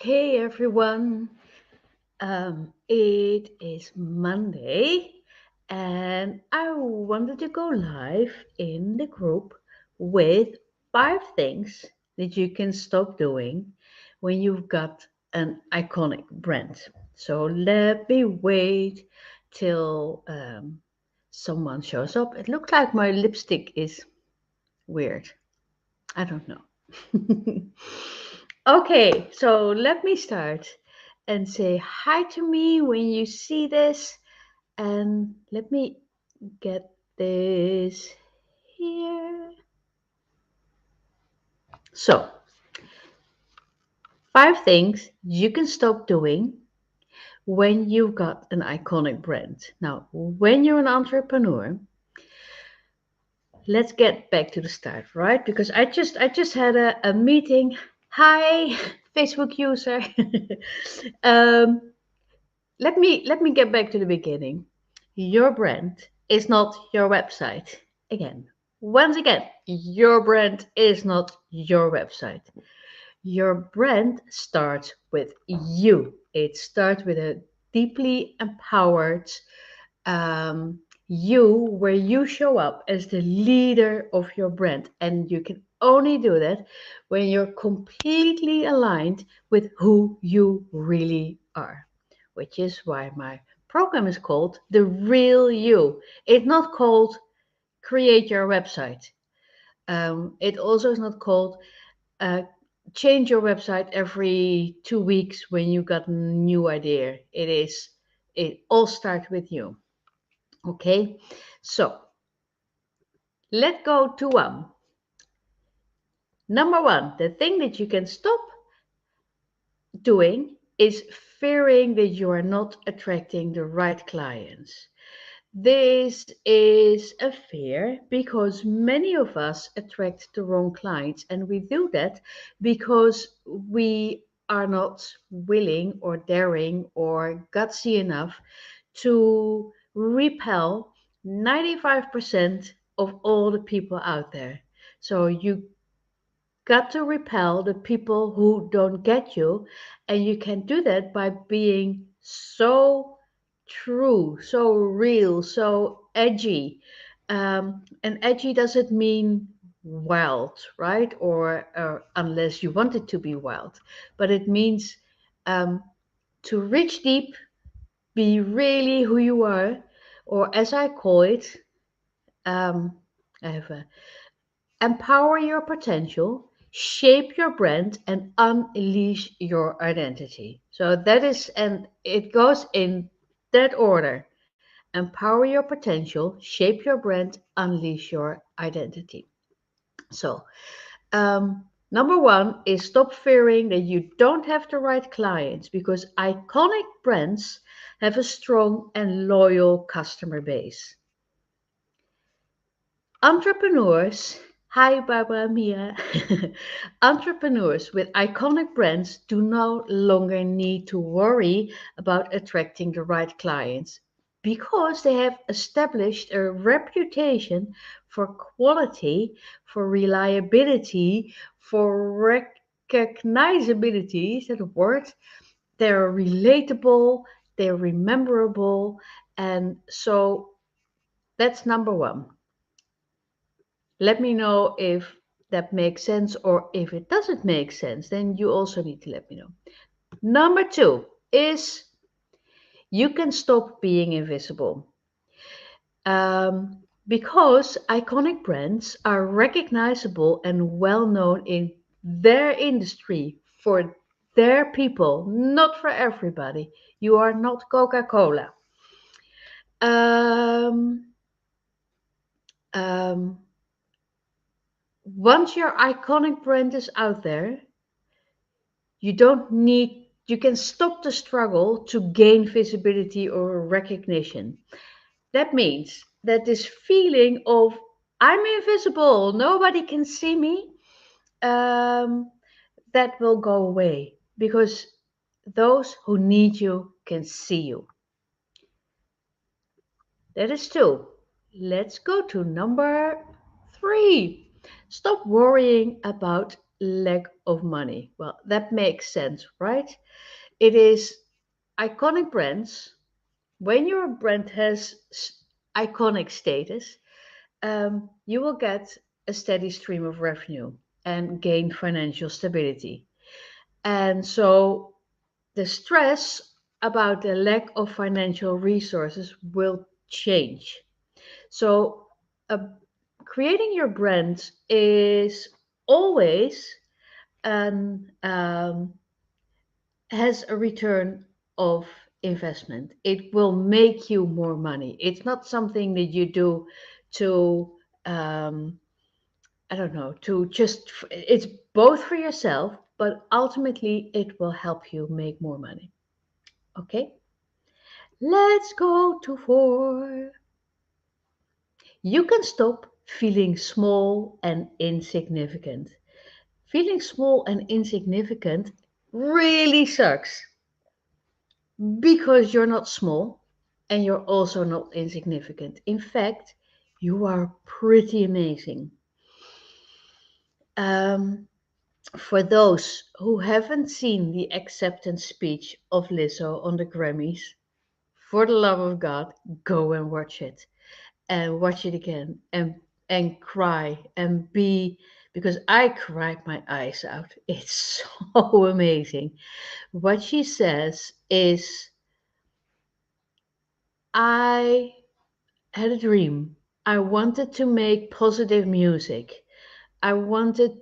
Hey everyone, it is Monday and I wanted to go live in the group with 5 things that you can stop doing when you've got an iconic brand. So let me wait till someone shows up. It looks like my lipstick is weird. I don't know. Okay, so let me start and say hi to me when you see this. And let me get this here. So, 5 things you can stop doing when you've got an iconic brand. Now, when you're an entrepreneur, let's get back to the start, right? Because I just had a meeting. Hi, Facebook user. um, let me get back to the beginning. Your brand is not your website. Again, once again, your brand is not your website. Your brand starts with you. It starts with a deeply empowered you, where you show up as the leader of your brand. And you can only do that when you're completely aligned with who you really are, which is why my program is called The Real You. It's not called Create Your Website. It also is not called uh, Change Your Website every 2 weeks when you got a new idea. It all starts with you. Okay, so let's go to one. Number one, the thing that you can stop doing is fearing that you are not attracting the right clients. This is a fear because many of us attract the wrong clients, and we do that because we are not willing or daring or gutsy enough to repel 95% of all the people out there. So you got to repel the people who don't get you, and you can do that by being so true, so real, so edgy. And edgy doesn't mean wild, right? Or unless you want it to be wild, but it means um, to reach deep, be really who you are, or as I call it, um, I have a empower your potential, shape your brand, and unleash your identity. So that is, and it goes in that order: empower your potential, shape your brand, unleash your identity. So, number one is stop fearing that you don't have the right clients, because iconic brands have a strong and loyal customer base. Entrepreneurs, hi Barbara Mia. Entrepreneurs with iconic brands do no longer need to worry about attracting the right clients, because they have established a reputation for quality, for reliability, for recognizability. Is that a word? They're relatable, they're rememberable, and so that's number one. Let me know if that makes sense, or if it doesn't make sense, then you also need to let me know. Number two is you can stop being invisible. Because iconic brands are recognizable and well known in their industry for their people, not for everybody. You are not Coca Cola. Um, um, Once your iconic brand is out there, you can stop the struggle to gain visibility or recognition. That means that this feeling of I'm invisible, nobody can see me, um, that will go away, because those who need you can see you. That is two. Let's go to number three. Stop worrying about lack of money. Well, that makes sense, right? It is iconic brands. When your brand has iconic status, you will get a steady stream of revenue and gain financial stability. And so the stress about the lack of financial resources will change. So, uh, creating your brand is always an, has a return of investment. It will make you more money. It's not something that you do to, um, I don't know, to just, it's both for yourself, but ultimately it will help you make more money. Okay, let's go to 4. You can stop feeling small and insignificant. Feeling small and insignificant really sucks because you're not small and you're also not insignificant. In fact, you are pretty amazing. Um, for those who haven't seen the acceptance speech of Lizzo on the Grammys, for the love of God, go and watch it. And watch it again and cry and be, because I cried my eyes out. It's so amazing. What she says is, I had a dream. I wanted to make positive music. I wanted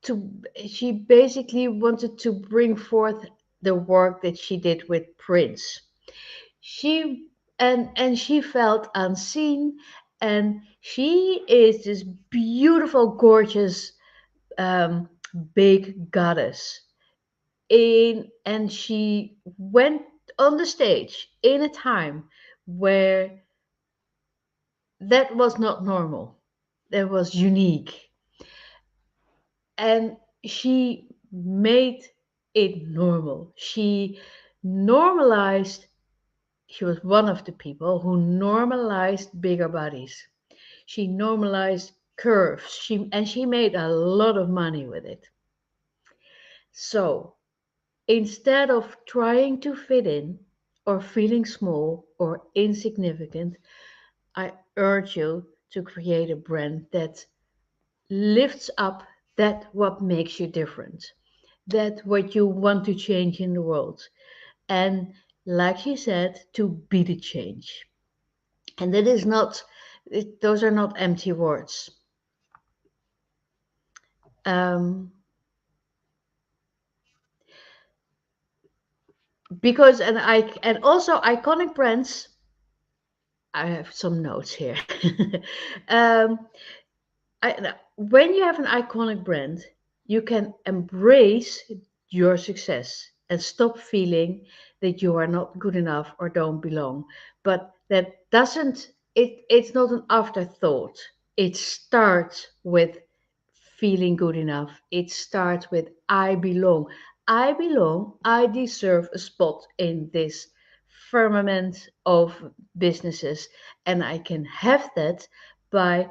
to, she basically wanted to bring forth the work that she did with Prince. She and she felt unseen, and she is this beautiful, gorgeous, um, big goddess in, and she went on the stage in a time where that was not normal, that was unique, and she made it normal. She normalized, she was one of the people who normalized bigger bodies. She normalized curves. She made a lot of money with it. So instead of trying to fit in or feeling small or insignificant, I urge you to create a brand that lifts up that what makes you different, that what you want to change in the world. And like she said, to be the change. And that is not, those are not empty words. Um, because and also iconic brands, I have some notes here. um, when you have an iconic brand, you can embrace your success and stop feeling that you are not good enough or don't belong. But that doesn't, it's not an afterthought. It starts with feeling good enough. It starts with I belong. I belong. I deserve a spot in this firmament of businesses. And I can have that by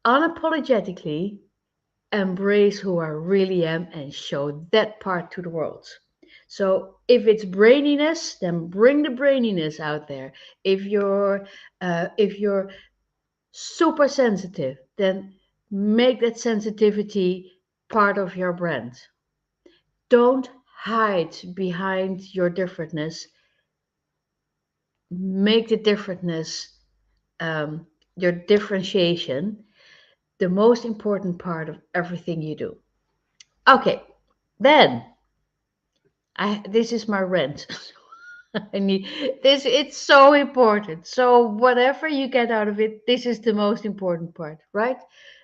unapologetically embrace who I really am and show that part to the world. So if it's braininess, then bring the braininess out there. If you're super sensitive, then make that sensitivity part of your brand. Don't hide behind your differentness. Make the differentness, um, your differentiation, the most important part of everything you do. Okay, then this is my rent. I need this. It's so important. So whatever you get out of it, this is the most important part, right?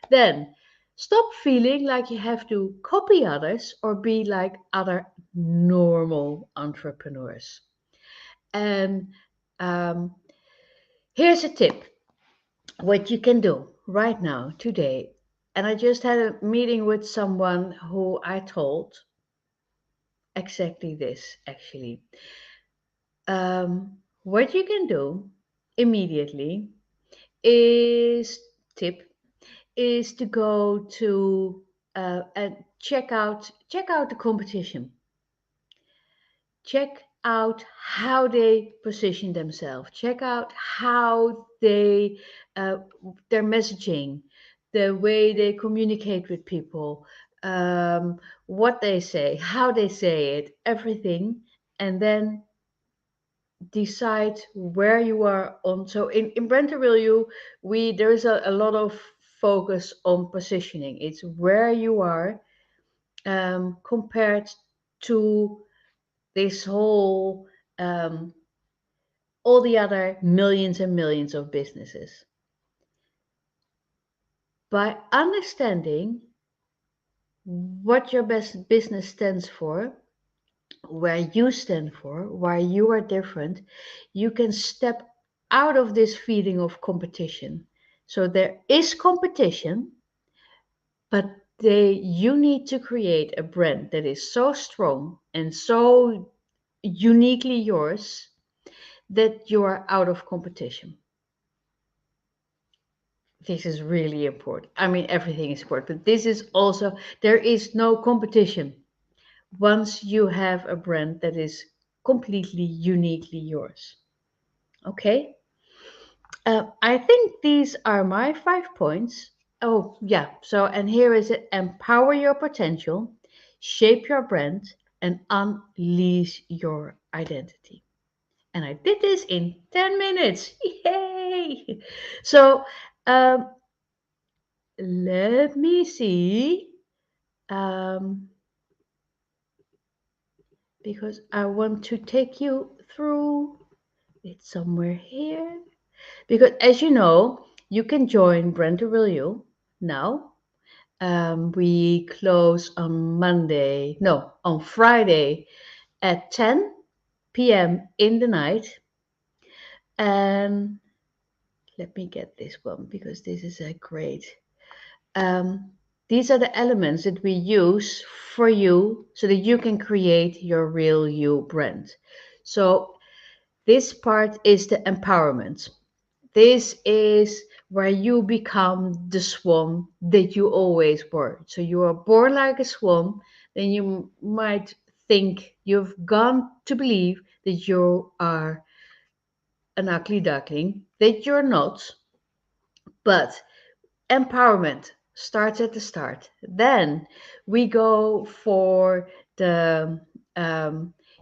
Then stop feeling like you have to copy others or be like other normal entrepreneurs. And um, here's a tip: what you can do right now, today. And I just had a meeting with someone who I told exactly this, actually. What you can do immediately is tip is to go to and check out the competition. Check out how they position themselves. Check out how uh, their messaging, the way they communicate with people, what they say, how they say it, everything, and then decide where you are on. So in Brent Review, we there is a lot of focus on positioning. It's where you are compared to this whole all the other millions and millions of businesses. By understanding what your best business stands for, where you stand for, why you are different, you can step out of this feeling of competition. So there is competition, but you need to create a brand that is so strong and so uniquely yours that you are out of competition. This is really important. I mean, everything is important, but this is also, there is no competition once you have a brand that is completely uniquely yours. Okay? I think these are my 5 points. Oh, yeah. So, and here is it: empower your potential, shape your brand, and unleash your identity. And I did this in 10 minutes. Yay! So, um, let me see. Um, because I want to take you through it somewhere here. Because as you know, you can join Brent Aurelio now. We close on Monday, no, on Friday at 10 p.m. in the night. And let me get this one because this is a great. Um, these are the elements that we use for you so that you can create your real you brand. So this part is the empowerment. This is where you become the swan that you always were. So you are born like a swan, then you might think you've gone to believe that you are an ugly duckling, that you're not, but empowerment starts at the start. Then we go for the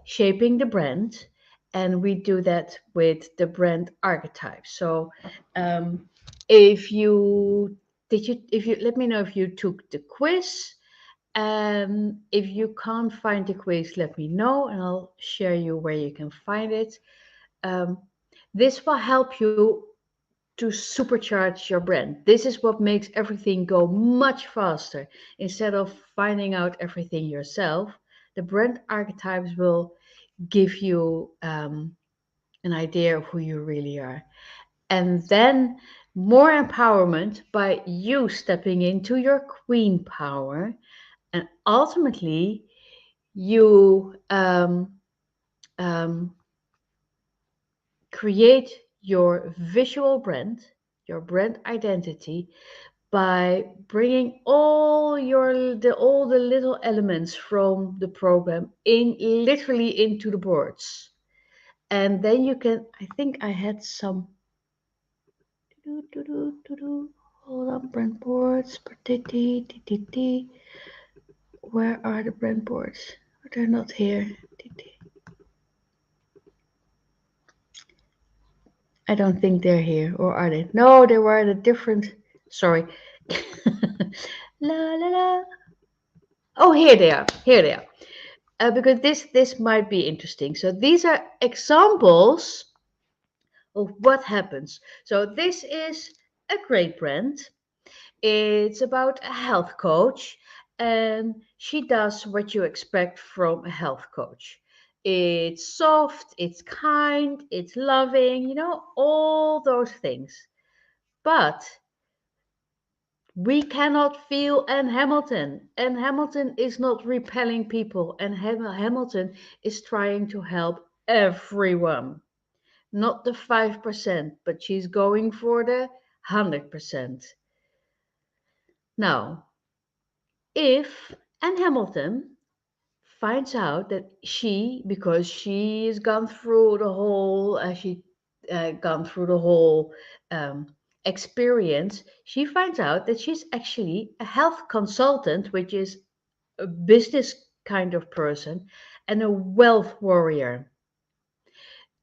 shaping the brand, and we do that with the brand archetype. So, um, if you if you let me know if you took the quiz. If you can't find the quiz, let me know, and I'll share you where you can find it. Um, this will help you to supercharge your brand. This is what makes everything go much faster. Instead of finding out everything yourself, the brand archetypes will give you an idea of who you really are. And then more empowerment by you stepping into your queen power. And ultimately, you um, create your visual brand, your brand identity, by bringing all the little elements from the program in literally into the boards. And then you can, I think I had some hold on, brand boards, where are the brand boards? They're not here. I don't think they're here, or are they? No, they were at a different, sorry. La la la. Oh, here they are. Here they are. Because this might be interesting. So these are examples of what happens. So this is a great brand. It's about a health coach, and she does what you expect from a health coach. It's soft, it's kind, it's loving, all those things. But we cannot feel Anne Hamilton. Anne Hamilton is not repelling people, and Hamilton is trying to help everyone. Not the 5%, but she's going for the 100%. Now, If Anne Hamilton finds out that because she has gone through the whole, gone through the whole um, experience, she finds out that she's actually a health consultant, which is a business kind of person, and a wealth warrior.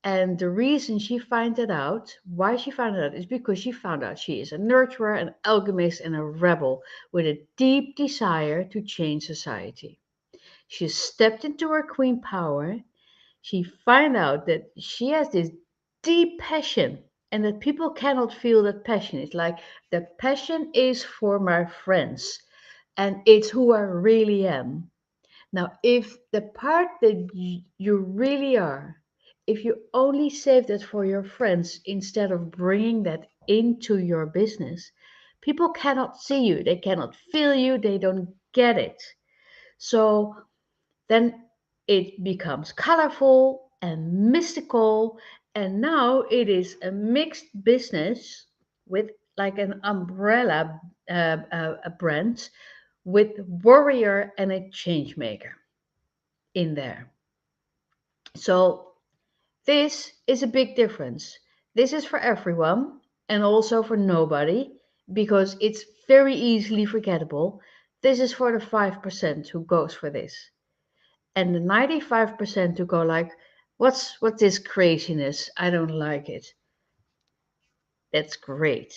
And the reason she finds it out, why she found it out, is because she found out she is a nurturer, an alchemist, and a rebel with a deep desire to change society. She stepped into her queen power. She find out that she has this deep passion and that people cannot feel that passion. It's like the passion is for my friends and it's who I really am. Now, if the part that you really are, if you only save that for your friends instead of bringing that into your business, people cannot see you, they cannot feel you, they don't get it. So then it becomes colorful and mystical, and now it is a mixed business with like an umbrella a brand with warrior and a change maker in there. So this is a big difference. This is for everyone and also for nobody because it's very easily forgettable. This is for the 5% who goes for this. And the 95% who go like, what's this craziness? I don't like it. That's great.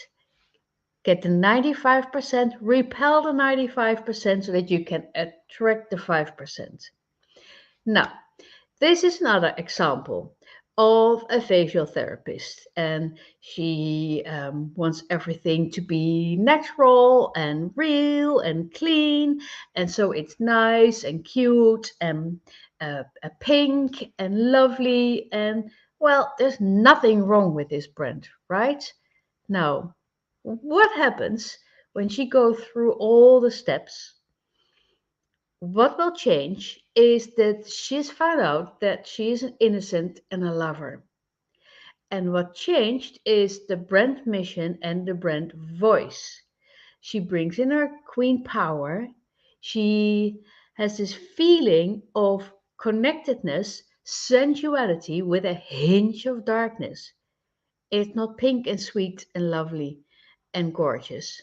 Get the 95%, repel the 95% so that you can attract the 5%. Now, this is another example of a facial therapist, and she wants everything to be natural and real and clean, and so it's nice and cute and pink and lovely. And well, there's nothing wrong with this brand, right? Now, what happens when she goes through all the steps? What will change is that she's found out that she is an innocent and a lover. And what changed is the brand mission and the brand voice. She brings in her queen power. She has this feeling of connectedness, sensuality with a hinge of darkness. It's not pink and sweet and lovely and gorgeous.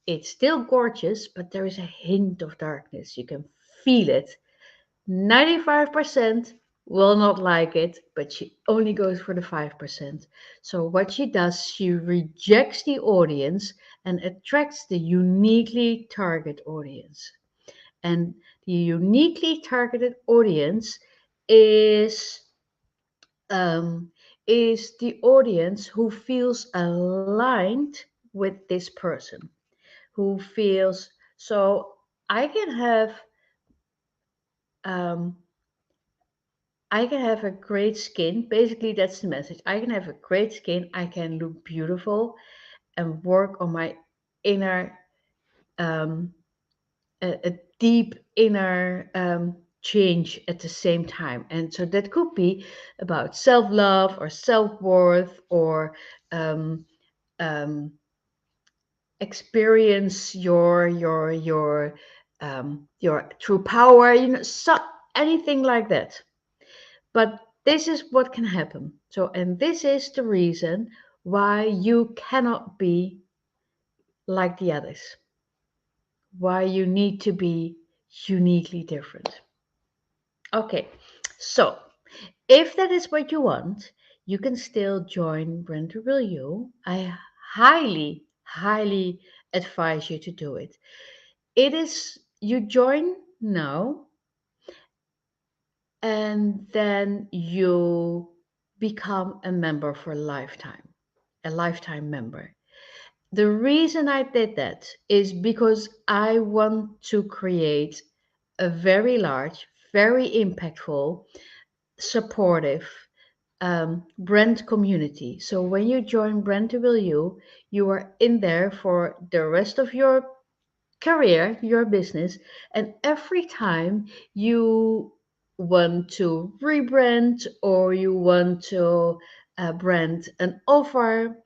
It's still gorgeous, but there is a hint of darkness. You can feel it. 95% will not like it, but she only goes for the 5%. So, what she does, she rejects the audience and attracts the uniquely target audience. And the uniquely targeted audience is um, is the audience who feels aligned with this person, who feels so. I can have um, I can have a great skin. Basically, that's the message. I can have a great skin. I can look beautiful and work on my inner, um, a deep inner change at the same time. And so that could be about self love or self worth or um, um, experience your true power. So anything like that. But this is what can happen. So, and this is the reason why you cannot be like the others, why you need to be uniquely different. Okay, so if that is what you want, you can still join Brand Will You. I highly advise you to do it. It is, you join now and then you become a member for a lifetime, a lifetime member. The reason I did that is because I want to create a very large, very impactful, supportive brand community. So when you join Brand to Will you are in there for the rest of your career, your business, and every time you want to rebrand or you want to brand an offer,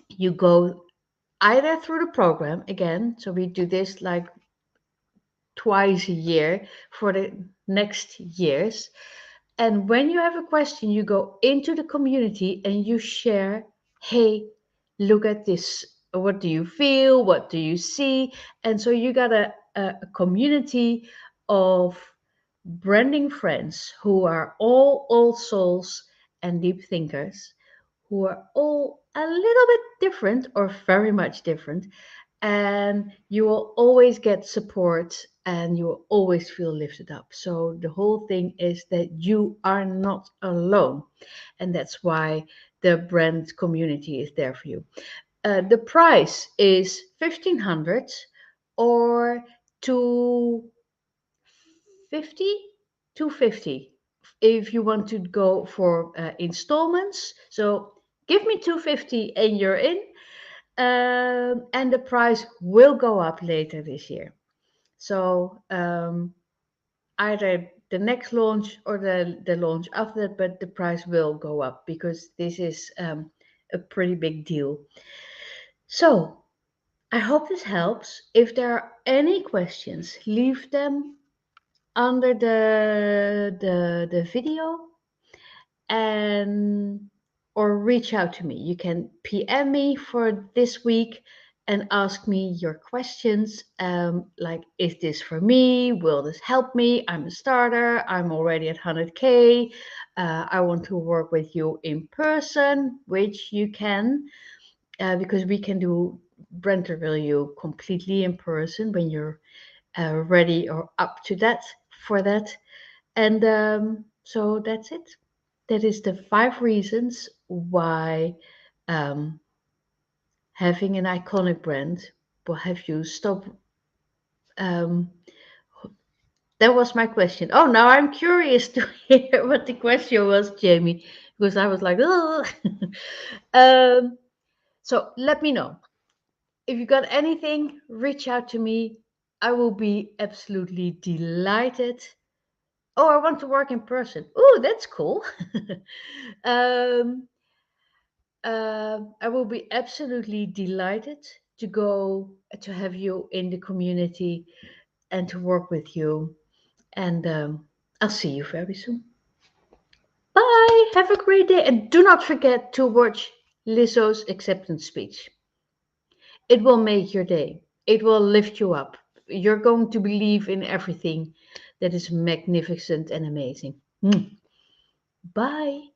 you go either through the program again. So we do this like twice a year for the next years. And when you have a question, you go into the community and you share, hey, look at this. What do you feel? What do you see? And so you got a community of branding friends who are all old souls and deep thinkers, who are all a little bit different or very much different, and you will always get support and you will always feel lifted up. So the whole thing is that you are not alone, and that's why the brand community is there for you. The price is 1500 or 250, 250 if you want to go for installments. So give me 250 and you're in. And the price will go up later this year. So either the next launch or the launch after that, but the price will go up because this is a pretty big deal. So I hope this helps. If there are any questions, leave them under the video and or reach out to me. You can PM me for this week and ask me your questions. Like, is this for me? Will this help me? I'm a starter. I'm already at 100K. I want to work with you in person, which you can, because we can do brand review completely in person when you're ready or up to that for that. And so that's it. That is the 5 reasons why um, having an iconic brand will have you stop. Um, that was my question. Oh, now I'm curious to hear what the question was, Jamie, because I was like, oh. So let me know. If you got anything, reach out to me. I will be absolutely delighted. Oh, I want to work in person. Oh, that's cool. um, I will be absolutely delighted to go to have you in the community and to work with you. And I'll see you very soon. Bye. Have a great day. And do not forget to watch Lizzo's acceptance speech. It will make your day, it will lift you up. You're going to believe in everything that is magnificent and amazing. Bye.